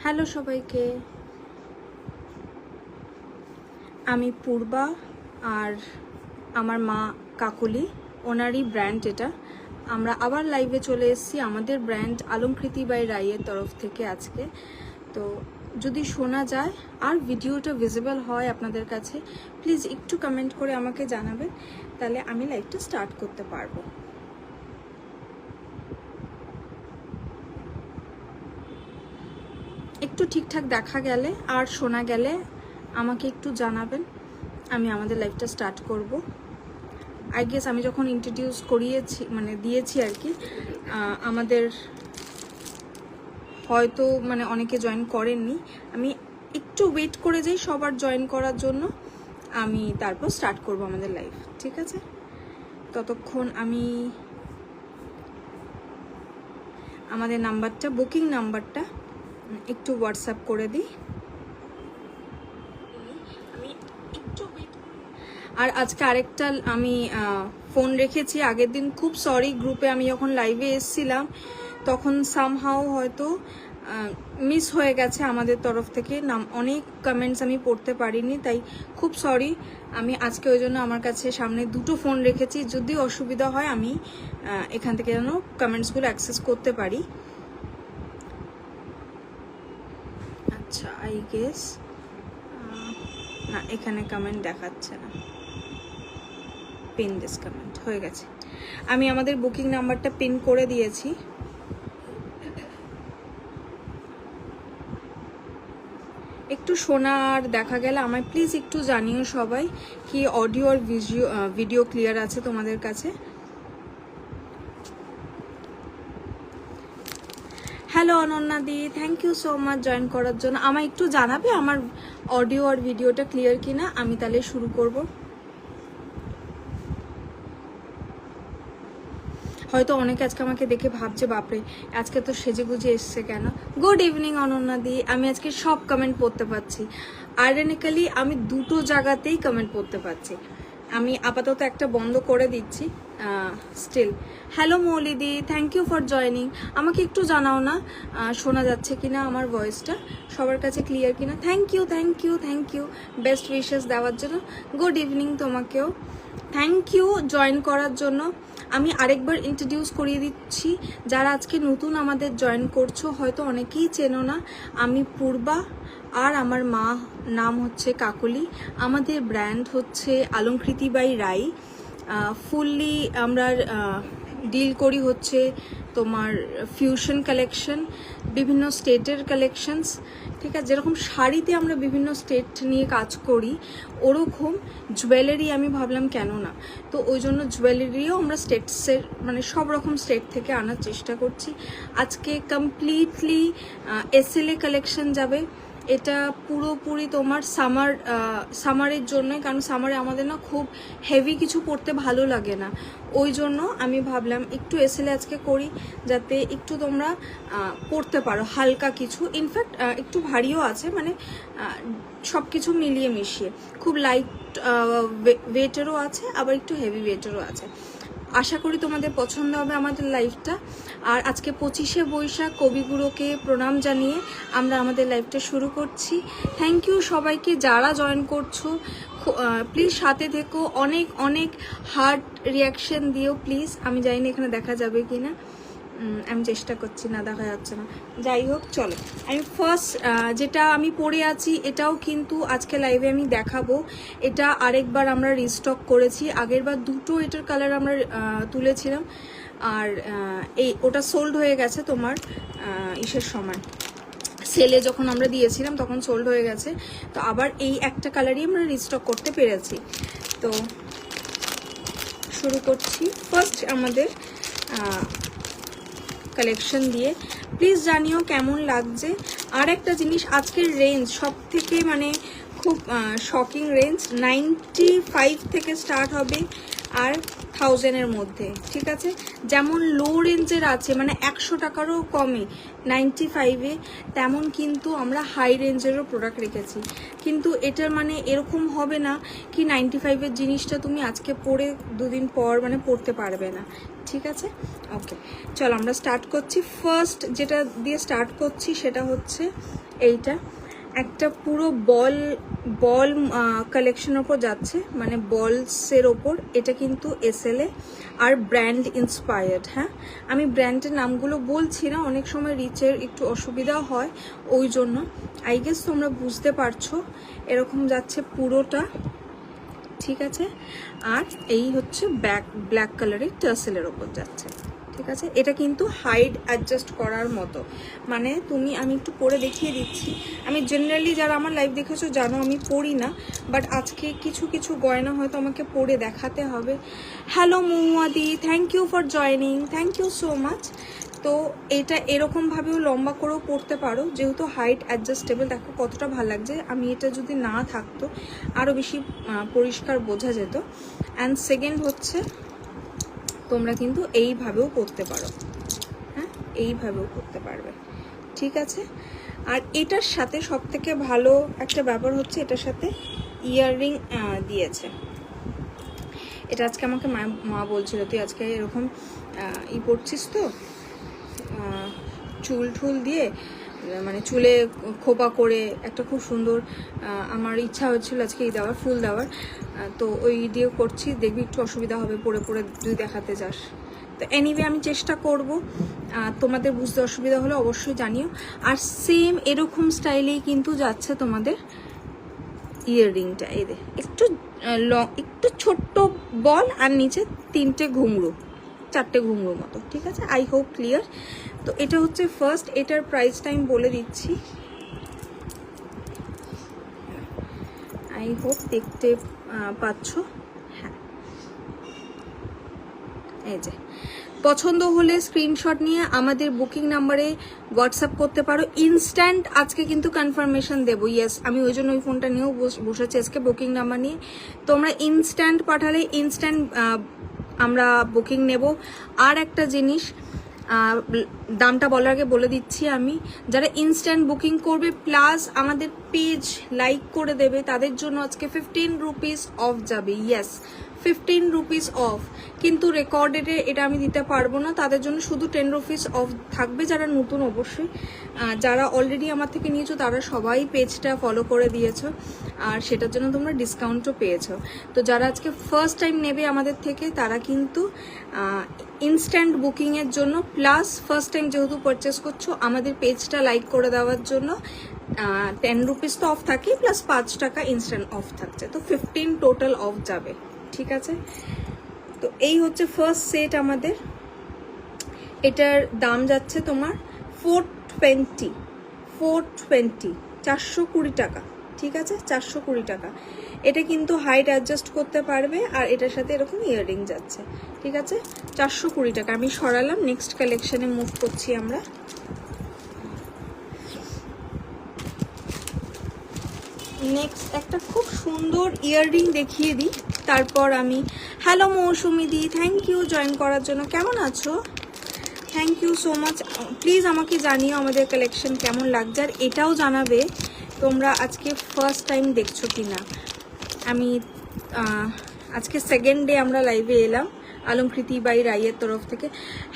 Hello সবাইকে, আমি পূর্বা আর আমার মা কাকুলি, ওনারই ব্র্যান্ড এটা। আমরা আবার লাইভে চলে এসেছি আমাদের ব্র্যান্ড অলঙ্কৃতি বাই রাইয়ের তরফ থেকে আজকে। তো যদি শোনা যায় আর ভিডিওটা ভিজিবল হয় আপনাদের কাছে, প্লিজ একটু কমেন্ট করে আমাকে জানাবেন, তাহলে আমি লাইভটা স্টার্ট করতে পারবো। একটু ঠিকঠাক দেখা গেলে আর শোনা গেলে আমাকে একটু জানাবেন, আমি আমাদের লাইভটা স্টার্ট করব। আই গেস আমি যখন ইন্ট্রোডিউস করিয়েছি দিয়েছি আর কি, আমাদের হয়তো অনেকে জয়েন করেননি। আমি একটু ওয়েট করে যাই সবার জয়েন করার জন্য, আমি তারপর স্টার্ট করব আমাদের লাইভ, ঠিক আছে? ততক্ষণ আমি আমাদের নাম্বারটা, বুকিং নাম্বারটা একটু হোয়াটসঅ্যাপ করে দিই। আর আজকে আরেকটা আমি ফোন রেখেছি আগের দিন, খুব সরি, গ্রুপে আমি যখন লাইভে এসেছিলাম তখন সামহাও হয়তো মিস হয়ে গেছে আমাদের তরফ থেকে, অনেক কমেন্টস আমি পড়তে পারিনি, তাই খুব সরি। আমি আজকে ওই জন্য আমার কাছে সামনে দুটো ফোন রেখেছি, যদি অসুবিধা হয় আমি এখান থেকে যেন কমেন্টসগুলো অ্যাক্সেস করতে পারি। আচ্ছা, আই গেস না, এখানে কমেন্ট দেখাচ্ছে না, পিন দিস কমেন্ট হয়ে গেছে। আমি আমাদের বুকিং নাম্বারটা পিন করে দিয়েছি। একটু শোনা আর দেখা গেলে আমায় প্লিজ একটু জানিও সবাই, কি অডিও আর ভিডিও ক্লিয়ার আছে তোমাদের কাছে। Hello Ananya di, thank you so much join করার জন্য। আমায় একটু জানাবে আমার অডিও আর ভিডিওটা ক্লিয়ার কিনা, আমি তাহলে শুরু করব। হয়তো অনেকে আজকে আমাকে দেখে ভাবছে, বাপরে আজকে তো সেজে গুজে এসছে কেন। গুড ইভিনিং অনন্যা দি, আমি আজকে সব কমেন্ট পড়তে পারছি। আইরনিক্যালি আমি দুটো জায়গাতেই কমেন্ট পড়তে পারছি। আমি আপাতত একটা বন্ধ করে দিচ্ছি স্টিল। হ্যালো মৌলিদি, থ্যাংক ইউ ফর জয়নিং। আমাকে একটু জানাও না শোনা যাচ্ছে কিনা, আমার ভয়েসটা সবার কাছে ক্লিয়ার কিনা। Thank you thank you thank you best wishes দেওয়ার জন্য। গুড ইভিনিং তোমাকেও, থ্যাংক ইউ জয়েন করার জন্য। আমি আরেকবার ইন্ট্রোডিউস করিয়ে দিচ্ছি, যারা আজকে নতুন আমাদের জয়েন করছো হয়তো অনেকেই চেনো না। আমি পূর্বা আর আমার মা নাম হচ্ছে কাকলি। আমাদের ব্র্যান্ড হচ্ছে অলঙ্কৃতি বাই রাই। ফুললি আমরা ডিল করি হচ্ছে তোমার ফিউশন কালেকশন, বিভিন্ন স্টেটের কালেকশনস, ঠিক আছে? যেরকম শাড়িতে আমরা বিভিন্ন স্টেট নিয়ে কাজ করি, ওরকম জুয়েলারি আমি ভাবলাম কেন না, তো ওই জন্য জুয়েলারিও আমরা স্টেটসের সব রকম স্টেট থেকে আনার চেষ্টা করছি। আজকে কমপ্লিটলি এসএলএ কালেকশন যাবে। এটা পুরোপুরি তোমার সামারের জন্যই, কারণ সামারে আমাদের না খুব হেভি কিছু পরতে ভালো লাগে না, ওই জন্য আমি ভাবলাম একটু এসএলএ আজকে করি, যাতে একটু তোমরা পরতে পারো হালকা কিছু। ইনফ্যাক্ট একটু ভারীও আছে, সব কিছু মিলিয়ে মিশিয়ে খুব লাইট ওয়েটেরও আছে, আবার একটু হেভি ওয়েটেরও আছে। আশা করি তোমাদের পছন্দ হবে আমাদের লাইভটা। আর আজকে 25শে বৈশাখ, কবিগুরুকে প্রণাম জানিয়ে আমরা আমাদের লাইভটা শুরু করছি। থ্যাংক ইউ সবাইকে যারা জয়েন করছো, প্লিজ সাথে থেকো, অনেক অনেক হার্ট রিয়াকশন দিও প্লিজ। আমি জানি না এখানে দেখা যাবে কি না, আমি চেষ্টা করছি, না দেখা যাচ্ছে না, যাই হোক চলো। আমি ফার্স্ট যেটা আমি পরে আছি এটাও কিন্তু আজকে লাইভে আমি দেখাবো। এটা আরেকবার আমরা রিস্টক করেছি, আগেরবার দুটো এটার কালার আমরা তুলেছিলাম, আর ওটা সোল্ড হয়ে গেছে তোমার ইসের সময়, সেলে যখন আমরা দিয়েছিলাম তখন সোল্ড হয়ে গেছে। তো আবার এই একটা কালারই আমরা রিস্টক করতে পেরেছি। তো শুরু করছি ফার্স্ট আমাদের কালেকশন দিয়ে। প্লিজ জানিও কেমন লাগছে। আর একটা জিনিস, আজকের রেঞ্জ সব থেকে খুব শকিং রেঞ্জ, 95 থেকে স্টার্ট হবে আর 1000-এর মধ্যে, ঠিক আছে? যেমন লো রেঞ্জের আছে 100 টাকারও কমে 95-এ, তেমন কিন্তু আমরা হাই রেঞ্জেরও প্রোডাক্ট রেখেছি। কিন্তু এটার এরকম হবে না কি 95-এর জিনিসটা তুমি আজকে পরে দুদিন পর পরতে পারবে না, ঠিক আছে, ওকে চলো আমরা স্টার্ট করছি। ফার্স্ট যেটা দিয়ে স্টার্ট করছি সেটা হচ্ছে এইটা, একটা পুরো বল বল কালেকশনের ওপর যাচ্ছে, মানে বলসের ওপর। এটা কিন্তু এসএলএ আর ব্র্যান্ড ইন্সপায়ার্ড। হ্যাঁ, আমি ব্র্যান্ডের নামগুলো বলছি না, অনেক সময় রিচের একটু অসুবিধা হয়, ওই জন্য। আই গেস তোমরা বুঝতে পারছো। এরকম যাচ্ছে পুরোটা, ঠিক আছে। আর এই হচ্ছে ব্ল্যাক কালারের টার্সেলের ওপর যাচ্ছে, ঠিক আছে। এটা কিন্তু হাইট অ্যাডজাস্ট করার মতো, মানে তুমি, আমি একটু পরে দেখিয়ে দিচ্ছি। আমি জেনারেলি যারা আমার লাইভ দেখেছো জানো আমি পরি না, বাট আজকে কিছু কিছু গয়না হয়তো আমাকে পরে দেখাতে হবে। হ্যালো মহুয়াদি, thank you for joining, thank you so much. তো এটা এরকমভাবেও লম্বা করেও পরতে পারো, যেহেতু হাইট অ্যাডজাস্টেবল। দেখো কতটা ভালো লাগছে। আমি এটা যদি না থাকতো আরও বেশি পরিষ্কার বোঝা যেত। অ্যান্ড সেকেন্ড হচ্ছে তোমরা কিন্তু এইভাবেও পরতে পারো, হ্যাঁ এইভাবেও পরতে পারবে, ঠিক আছে। আর এটার সাথে সব থেকে ভালো একটা ব্যাপার হচ্ছে এটার সাথে ইয়াররিং দিয়েছে। এটা আজকে আমাকে মা বলছিল, তুই আজকে এরকম পরছিস তো, চুল ঠুল দিয়ে, মানে চুলে খোপা করে একটা খুব সুন্দর, আমার ইচ্ছা হচ্ছিল আজকে এই দেওয়ার, ফুল দেওয়ার। তো ওই দিয়ে করছি, দেখবি একটু অসুবিধা হবে পরে পরে তুই দেখাতে যাস। তো এনিওয়ে আমি চেষ্টা করব, তোমাদের বুঝতে অসুবিধা হলে অবশ্যই জানিও। আর সেম এরকম স্টাইলেই কিন্তু যাচ্ছে তোমাদের ইয়াররিংটা। এই দে একটু একটু ছোট্ট বল আর নিচে 3টে ঘুঙরু, 4টে ঘুঙরুর মতো, ঠিক আছে। I hope clear. তো এটা হচ্ছে ফার্স্ট, এটার প্রাইসটা আমি বলে দিচ্ছি। আই হোপ দেখতে পাচ্ছ। হ্যাঁ, এই যে পছন্দ হলে স্ক্রিনশট নিয়ে আমাদের বুকিং নাম্বারে হোয়াটসঅ্যাপ করতে পারো। ইনস্ট্যান্ট আজকে কিন্তু কনফার্মেশন দেবো। ইয়েস, আমি ওই জন্য ওই ফোনটা নিয়েও বসেছি আজকে বুকিং নাম্বার নিয়ে। তোমরা ইনস্ট্যান্ট পাঠালে ইনস্ট্যান্ট আমরা বুকিং নেব। আর একটা জিনিস, দামটা বলার আগে বলে দিচ্ছি আমি, যারা ইনস্ট্যান্ট বুকিং করবে প্লাস আমাদের পেজ লাইক করে দেবে তাদের জন্য আজকে 15 রুপিস অফ যাবে। ইয়েস, 15 রুপিস অফ, কিন্তু রেকর্ডেডে এটা আমি দিতে পারবো না, তাদের জন্য শুধু 10 রুপিস অফ থাকবে। যারা নতুন অবশ্যই, যারা অলরেডি আমার থেকে নিয়েছো তারা সবাই পেজটা ফলো করে দিয়েছো, আর সেটার জন্য তোমরা ডিসকাউন্টও পেয়েছো। তো যারা আজকে ফার্স্ট টাইম নেবে আমাদের থেকে তারা কিন্তু ইনস্ট্যান্ট বুকিংয়ের জন্য প্লাস ফার্স্ট টাইম যেহেতু পারচেস করছো আমাদের পেজটা লাইক করে দেওয়ার জন্য 10 রুপিস তো অফ থাকে, প্লাস 5 টাকা ইনস্ট্যান্ট অফ থাকছে, তো 15 টোটাল অফ যাবে, ঠিক আছে। তো এই হচ্ছে ফার্স্ট সেট আমাদের। এটার দাম যাচ্ছে তোমার 420, 420 টাকা, ঠিক আছে, 420 টাকা। এটা কিন্তু হাইট অ্যাডজাস্ট করতে পারবে, আর এটার সাথে এরকম ইয়াররিং যাচ্ছে, ঠিক আছে, 420 টাকা। আমি সরালাম, নেক্সট কালেকশনে মুভ করছি আমরা। নেক্সট একটা খুব সুন্দর ইয়াররিং দেখিয়ে দিই, তারপর আমি। Hello Moushumi di, thank you join করার জন্য। কেমন আছো? Thank you so much. Please আমাকে জানিও আমাদের কালেকশন কেমন লাগছে, আর এটাও জানাবে তোমরা আজকে ফার্স্ট টাইম দেখছো কি না। আমি আজকে সেকেন্ড ডে আমরা লাইভে এলাম আলমকৃতি বাই রাইয়ের তরফ থেকে।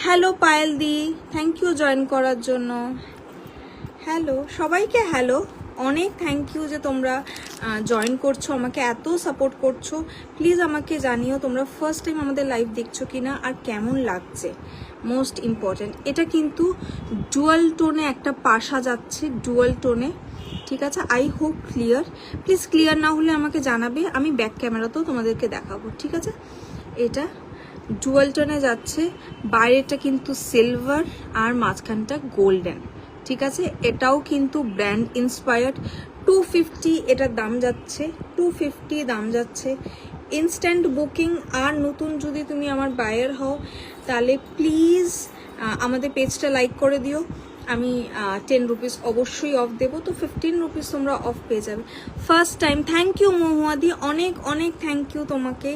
Hello Payel di, thank you join করার জন্য। হ্যালো সবাইকে, হ্যালো, অনেক থ্যাংক ইউ যে তোমরা জয়েন করছো, আমাকে এত সাপোর্ট করছো। প্লিজ আমাকে জানিও তোমরা ফার্স্ট টাইম আমাদের লাইভ দেখছো কিনা আর কেমন লাগছে, মোস্ট ইম্পর্টেন্ট। এটা কিন্তু ডুয়াল টোনে একটা পাশা যাচ্ছে, ডুয়াল টোনে, ঠিক আছে। I hope clear. Please clear না হলে আমাকে জানাবে, আমি ব্যাক ক্যামেরাতেও তোমাদেরকে দেখাবো, ঠিক আছে। এটা ডুয়াল টোনে যাচ্ছে, বাইরেটা কিন্তু সিলভার আর মাঝখানটা গোল্ডেন, ঠিক আছে। এটাও কিন্তু ব্র্যান্ড ইন্সপায়ার্ড। 250 এটার দাম যাচ্ছে, 250 দাম যাচ্ছে। ইনস্ট্যান্ট বুকিং, আর নতুন যদি তুমি আমার বায়ার হও তাহলে প্লিজ আমাদের পেজটা লাইক করে দিও। আমি 10 রুপিস অবশ্যই অফ দেবো, তো 15 রুপিস তোমরা অফ পেয়ে যাবে ফার্স্ট টাইম। থ্যাংক ইউ মহুয়াদি, অনেক অনেক থ্যাংক ইউ তোমাকে।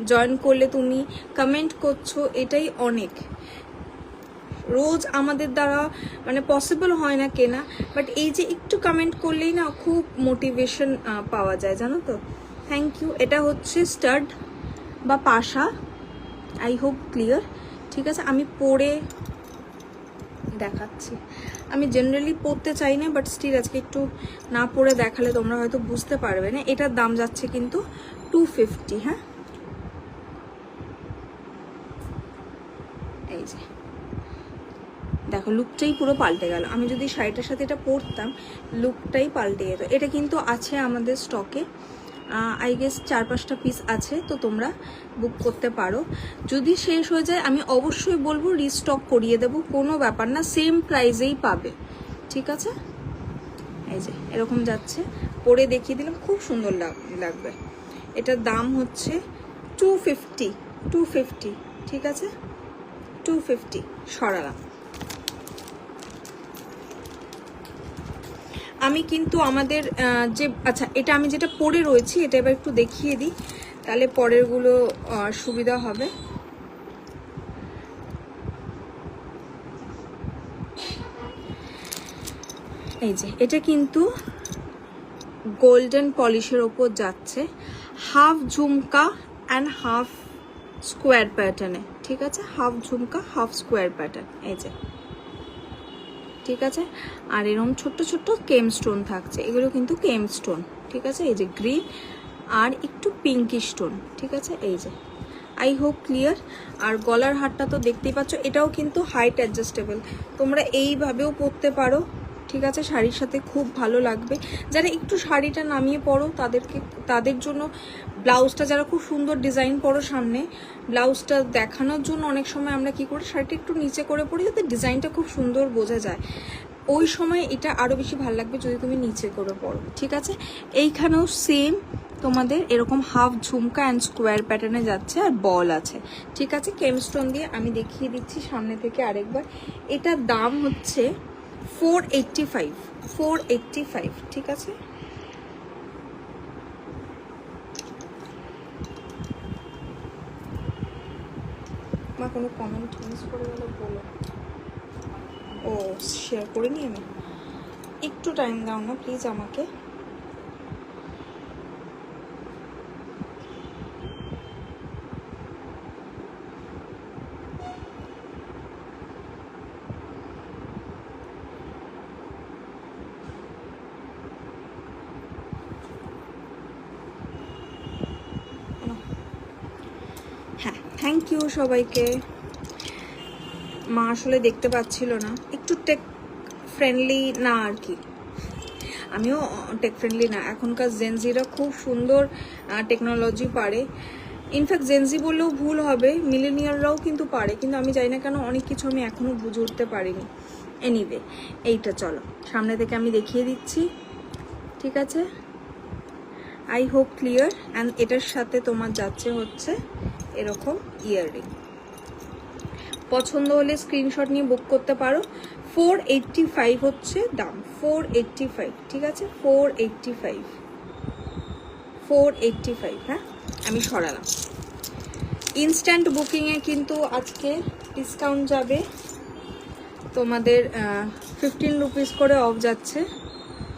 জয়েন করলে তুমি কমেন্ট করছো, এটাই অনেক। রোজ আমাদের দ্বারা মানে পসিবল হয় না কেনা, বাট এই যে একটু কমেন্ট করলেই না খুব মোটিভেশন পাওয়া যায়, জানো তো। Thank you. এটা হচ্ছে স্টাড বা পাশা, আই হোপ ক্লিয়ার। ঠিক আছে, আমি পরে দেখাচ্ছি। আমি জেনারেলি পরতে চাই না, বাট স্টিল আজকে একটু না পরে দেখালে তোমরা হয়তো বুঝতে পারবে না। এটার দাম যাচ্ছে কিন্তু 250। হ্যাঁ, এই যে দেখো, লুকটাই পুরো পাল্টে গেল। আমি যদি শাড়িটার সাথে এটা পরতাম, লুকটাই পাল্টে যেত। এটা কিন্তু আছে আমাদের স্টকে, আই গেস 4-5টা পিস আছে, তো তোমরা বুক করতে পারো। যদি শেষ হয়ে যায় আমি অবশ্যই বলবো রিস্টক করিয়ে দেবো, কোনো ব্যাপার না, সেম প্রাইসেই পাবে। ঠিক আছে, এই যে এরকম যাচ্ছে, পরে দেখিয়ে দিলাম, খুব সুন্দর লাগবে। এটার দাম হচ্ছে 250। ঠিক আছে, 250 সরালাম। আমি কিন্তু আমাদের যে, আচ্ছা এটা আমি যেটা পরে রয়েছি এটা এবার একটু দেখিয়ে দিই, তাহলে পরেরগুলো সুবিধা হবে। এই যে এটা কিন্তু গোল্ডেন পলিশের ওপর যাচ্ছে, half jhumka and half square প্যাটার্নে। ঠিক আছে, হাফ ঝুমকা হাফ স্কোয়ার প্যাটার্ন, এই যে। ঠিক আছে, আর এরকম ছোট্ট ছোট্ট কেম স্টোন থাকছে, এগুলো কিন্তু কেম স্টোন। ঠিক আছে, এই যে গ্রিন আর একটু পিঙ্কি স্টোন। ঠিক আছে, এই যে, আই হোপ ক্লিয়ার। আর গলার হারটা তো দেখতেই পাচ্ছ, এটাও কিন্তু হাইট অ্যাডজাস্টেবল, তোমরা এইভাবেও পরতে পারো। ঠিক আছে, শাড়ির সাথে খুব ভালো লাগবে। যারা একটু শাড়িটা নামিয়ে পরো তাদের জন্য ব্লাউজটা, যারা খুব সুন্দর ডিজাইন পরো সামনে, ব্লাউজটা দেখানোর জন্য অনেক সময় আমরা কি করি, শাড়িটা একটু নিচে করে পরি যাতে ডিজাইনটা খুব সুন্দর বোঝা যায়। ওই সময় এটা আরও বেশি ভালো লাগবে যদি তুমি নিচে করে পরো। ঠিক আছে, এইখানেও সেম তোমাদের এরকম হাফ ঝুমকা অ্যান্ড স্কোয়ার প্যাটার্নে যাচ্ছে, আর বল আছে। ঠিক আছে, কেমস্টোন দিয়ে আমি দেখিয়ে দিচ্ছি সামনে থেকে আরেকবার। এটার দাম হচ্ছে 485। ঠিক আছে, মা কোনো কমেন্ট মিস করে গেলে বলো। ও শেয়ার করে নিই, আমি একটু টাইম দাও না প্লিজ আমাকে। হ্যাঁ, থ্যাংক ইউ সবাইকে। মা আসলে দেখতে পাচ্ছিল না, একটু টেক ফ্রেন্ডলি না আর কি, আমিও টেক ফ্রেন্ডলি না। এখনকার জেনজিরা খুব সুন্দর টেকনোলজি পারে, ইনফ্যাক্ট জেনজি বললেও ভুল হবে, মিলেনিয়ালরাও কিন্তু পারে, কিন্তু আমি জানি না কেন অনেক কিছু আমি এখনও বুঝে উঠতে পারিনি। এনিওয়ে, এইটা চলো সামনে থেকে আমি দেখিয়ে দিচ্ছি। ঠিক আছে, আই হোপ ক্লিয়ার। অ্যান্ড এটার সাথে তোমার যাচ্ছে হচ্ছে এরকম ইয়াররিং। পছন্দ হলে স্ক্রিনশট নিয়ে বুক করতে পারো। 485 হচ্ছে দাম, 485। ঠিক আছে, 485। হ্যাঁ, আমি সরালাম। ইনস্ট্যান্ট বুকিংয়ে কিন্তু আজকে ডিসকাউন্ট যাবে তোমাদের, 15 রুপিস করে অফ যাচ্ছে।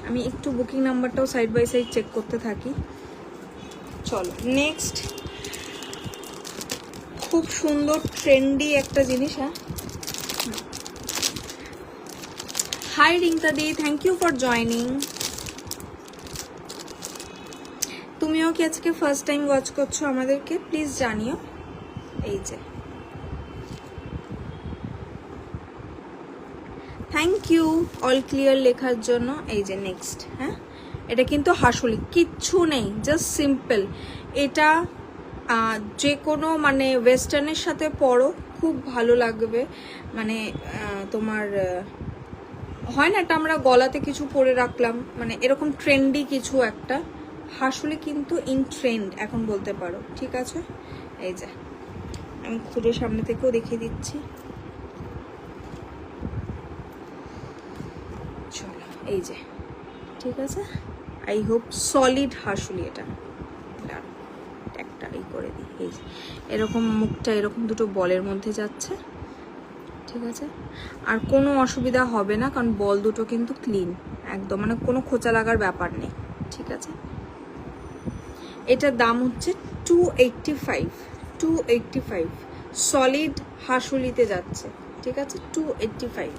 আমি একটু বুকিং নাম্বারটাও সাইড বাই সাইড চেক করতে থাকি। চলো নেক্সট, খুব সুন্দর ট্রেন্ডি একটা জিনিস। হ্যাঁ, hi Rinka di, thank you for joining. তুমিও কি আজকে ফার্স্ট টাইম ওয়াচ করছো আমাদেরকে, প্লিজ জানিও। এই যে, থ্যাংক ইউ অল ক্লিয়ার লেখার জন্য। এই যে নেক্সট, হ্যাঁ, এটা কিন্তু হাসুলি, কিচ্ছু নেই, জাস্ট সিম্পল। এটা যে কোনো মানে ওয়েস্টার্নের সাথে পরো, খুব ভালো লাগবে। মানে তোমার হয় না, এটা আমরা গলাতে কিছু পরে রাখলাম, মানে এরকম ট্রেন্ডি কিছু একটা। হাসুলি কিন্তু ইন ট্রেন্ড এখন বলতে পারো। ঠিক আছে, এই যে আমি খুলে সামনে থেকেও দেখিয়ে দিচ্ছি। চলো, এই যে, ঠিক আছে, আই হোপ সলিড হাসুলি। এটা একটা এই করে দিই, এই যে এরকম মুখটা এরকম দুটো বলের মধ্যে যাচ্ছে। ঠিক আছে, আর কোনো অসুবিধা হবে না, কারণ বল দুটো কিন্তু ক্লিন একদম, মানে কোনো খোঁচা লাগার ব্যাপার নেই। ঠিক আছে, এটার দাম হচ্ছে 285। সলিড হাসুলিতে যাচ্ছে, ঠিক আছে, 285।